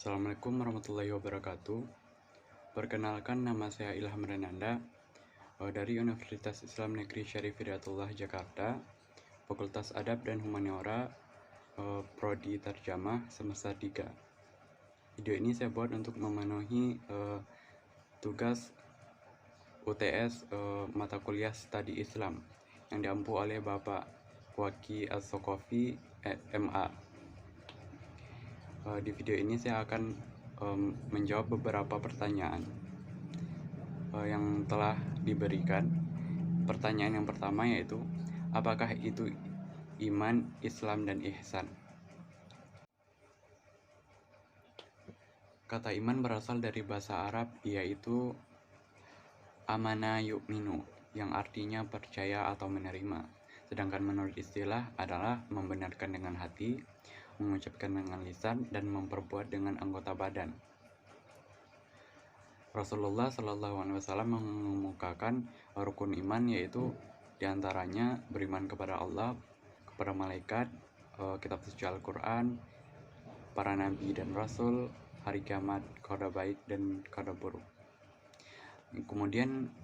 Assalamualaikum warahmatullahi wabarakatuh. Perkenalkan, nama saya Ilham Renanda dari Universitas Islam Negeri Syarif Hidayatullah Jakarta, Fakultas Adab dan Humaniora, Prodi Terjemah semester 3. Video ini saya buat untuk memenuhi tugas UTS mata kuliah Studi Islam yang diampu oleh Bapak Waki As-Sokofi MA. Di video ini saya akan menjawab beberapa pertanyaan yang telah diberikan. Pertanyaan yang pertama yaitu, apakah itu iman, Islam, dan ihsan? Kata iman berasal dari bahasa Arab, yaitu amana yu'minu, yang artinya percaya atau menerima. Sedangkan menurut istilah adalah membenarkan dengan hati, mengucapkan dengan lisan, dan memperbuat dengan anggota badan. Rasulullah Shallallahu Alaihi Wasallam mengemukakan rukun iman, yaitu diantaranya beriman kepada Allah, kepada malaikat, kitab suci Al-Quran, para nabi dan rasul, hari kiamat, qada baik dan qada buruk. Kemudian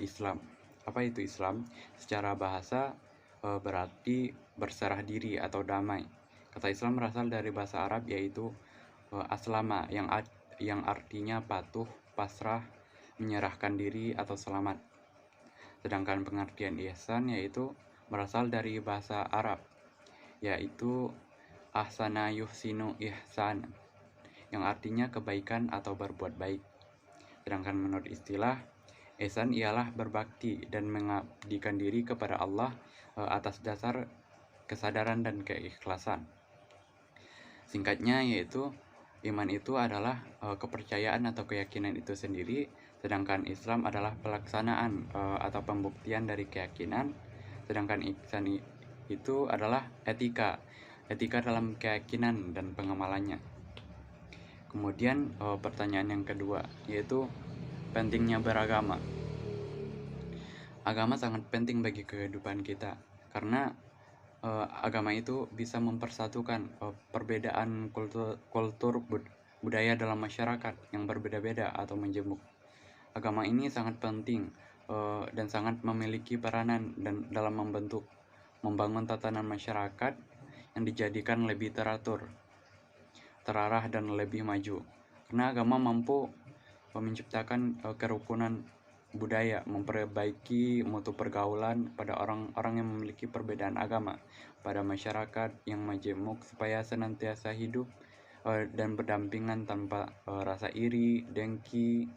Islam. Apa itu Islam? Secara bahasa berarti berserah diri atau damai. Kata Islam berasal dari bahasa Arab, yaitu aslama, yang artinya patuh, pasrah, menyerahkan diri atau selamat. Sedangkan pengertian ihsan yaitu berasal dari bahasa Arab, yaitu ahsana yuhsinu ihsan, yang artinya kebaikan atau berbuat baik. Sedangkan menurut istilah, ihsan ialah berbakti dan mengabdikan diri kepada Allah atas dasar kesadaran dan keikhlasan. Singkatnya yaitu, iman itu adalah kepercayaan atau keyakinan itu sendiri, sedangkan Islam adalah pelaksanaan atau pembuktian dari keyakinan, sedangkan ihsan itu adalah etika dalam keyakinan dan pengamalannya. Kemudian pertanyaan yang kedua yaitu pentingnya beragama. Agama sangat penting bagi kehidupan kita karena agama itu bisa mempersatukan perbedaan kultur budaya dalam masyarakat yang berbeda-beda atau menjemuk. Agama ini sangat penting dan sangat memiliki peranan dan dalam membangun tatanan masyarakat yang dijadikan lebih teratur, terarah, dan lebih maju. Karena agama mampu menciptakan kerukunan budaya, memperbaiki mutu pergaulan pada orang-orang yang memiliki perbedaan agama, pada masyarakat yang majemuk, supaya senantiasa hidup dan berdampingan tanpa rasa iri, dengki,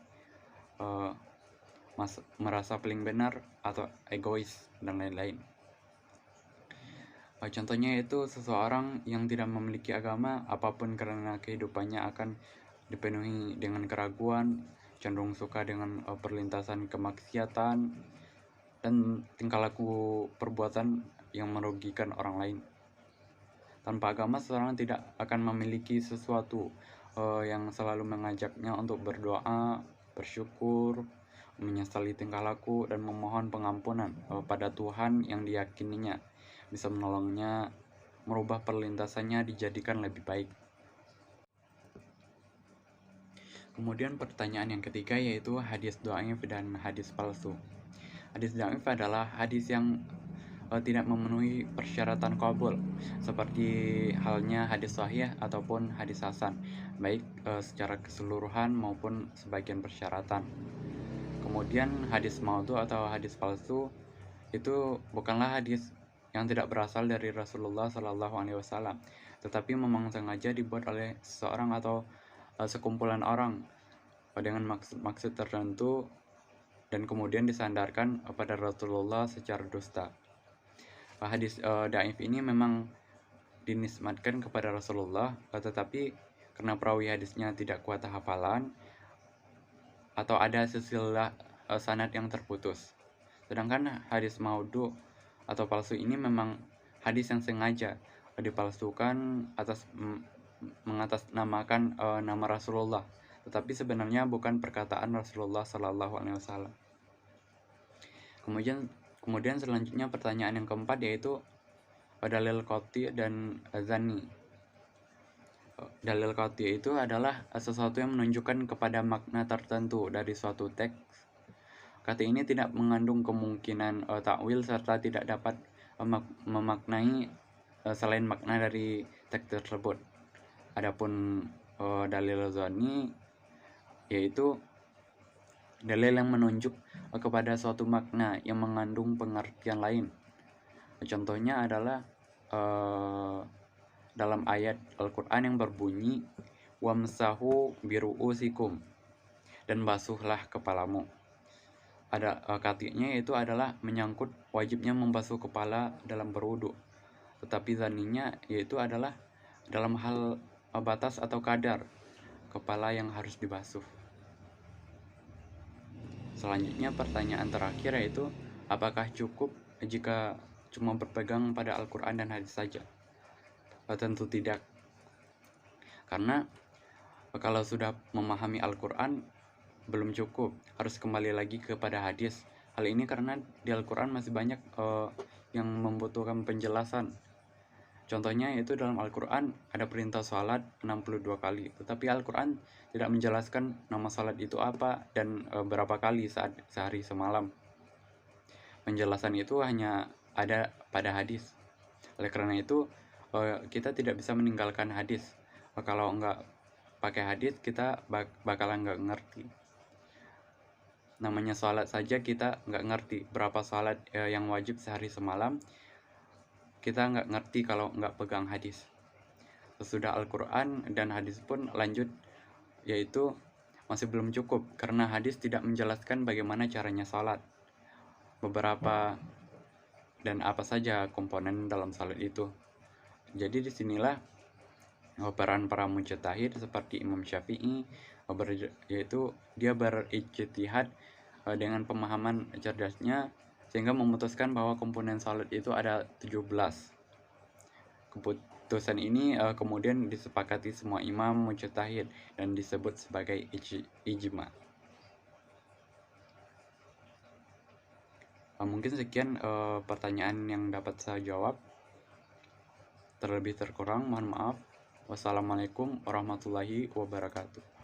merasa paling benar atau egois, dan lain-lain. Contohnya yaitu seseorang yang tidak memiliki agama apapun karena kehidupannya akan dipenuhi dengan keraguan, cenderung suka dengan perlintasan kemaksiatan, dan tingkah laku perbuatan yang merugikan orang lain. Tanpa agama, seseorang tidak akan memiliki sesuatu yang selalu mengajaknya untuk berdoa, bersyukur, menyesali tingkah laku, dan memohon pengampunan pada Tuhan yang diyakininya bisa menolongnya merubah perlintasannya dijadikan lebih baik. Kemudian pertanyaan yang ketiga yaitu hadis dhaif dan hadis palsu. Hadis dhaif adalah hadis yang tidak memenuhi persyaratan qabul, seperti halnya hadis sahih ataupun hadis hasan, baik secara keseluruhan maupun sebagian persyaratan. Kemudian hadis maudhu atau hadis palsu itu bukanlah hadis yang tidak berasal dari Rasulullah Shallallahu Alaihi Wasallam, tetapi memang sengaja dibuat oleh seseorang atau sekumpulan orang dengan maksud tertentu dan kemudian disandarkan pada Rasulullah secara dusta. Hadis dhaif ini memang dinisbatkan kepada Rasulullah, tetapi karena perawi hadisnya tidak kuat hafalan atau ada silsilah sanad yang terputus. Sedangkan hadis maudhu atau palsu ini memang hadis yang sengaja dipalsukan mengatasnamakan nama Rasulullah, tetapi sebenarnya bukan perkataan Rasulullah Sallallahu Alaihi Wasallam. Kemudian selanjutnya pertanyaan yang keempat yaitu dalil qati dan zanni. Dalil qat'i itu adalah sesuatu yang menunjukkan kepada makna tertentu dari suatu teks. Kata ini tidak mengandung kemungkinan takwil serta tidak dapat memaknai selain makna dari teks tersebut. Adapun dalil dzanni yaitu dalil yang menunjuk kepada suatu makna yang mengandung pengertian lain. Contohnya adalah dalam ayat Al-Quran yang berbunyi wamsahu biru'usikum, dan basuhlah kepalamu. Ada katinya yaitu adalah menyangkut wajibnya membasuh kepala dalam berwudu, tetapi zaninya yaitu adalah dalam hal batas atau kadar kepala yang harus dibasuh. Selanjutnya pertanyaan terakhir yaitu apakah cukup jika cuma berpegang pada Al-Quran dan hadis saja? Tentu tidak, karena kalau sudah memahami Al-Quran belum cukup, harus kembali lagi kepada hadis. Hal ini karena di Al-Quran masih banyak yang membutuhkan penjelasan. Contohnya yaitu dalam Al-Quran ada perintah salat 62 kali, tetapi Al-Quran tidak menjelaskan nama salat itu apa dan berapa kali saat sehari semalam. Penjelasan itu hanya ada pada hadis. Oleh karena itu kita tidak bisa meninggalkan hadis. Kalau nggak pakai hadis kita bakalan nggak ngerti. Namanya sholat saja kita nggak ngerti berapa sholat yang wajib sehari semalam, kita nggak ngerti kalau nggak pegang hadis. Sesudah Al-Quran dan hadis pun lanjut, yaitu masih belum cukup karena hadis tidak menjelaskan bagaimana caranya sholat, beberapa dan apa saja komponen dalam sholat itu. Jadi disinilah peran para mujtahid seperti Imam Syafi'i, yaitu dia berijtihad dengan pemahaman cerdasnya sehingga memutuskan bahwa komponen salat itu ada 17. Keputusan ini kemudian disepakati semua imam mujtahid dan disebut sebagai ijma. Mungkin sekian pertanyaan yang dapat saya jawab. Terlebih terkurang mohon maaf. Wassalamualaikum warahmatullahi wabarakatuh.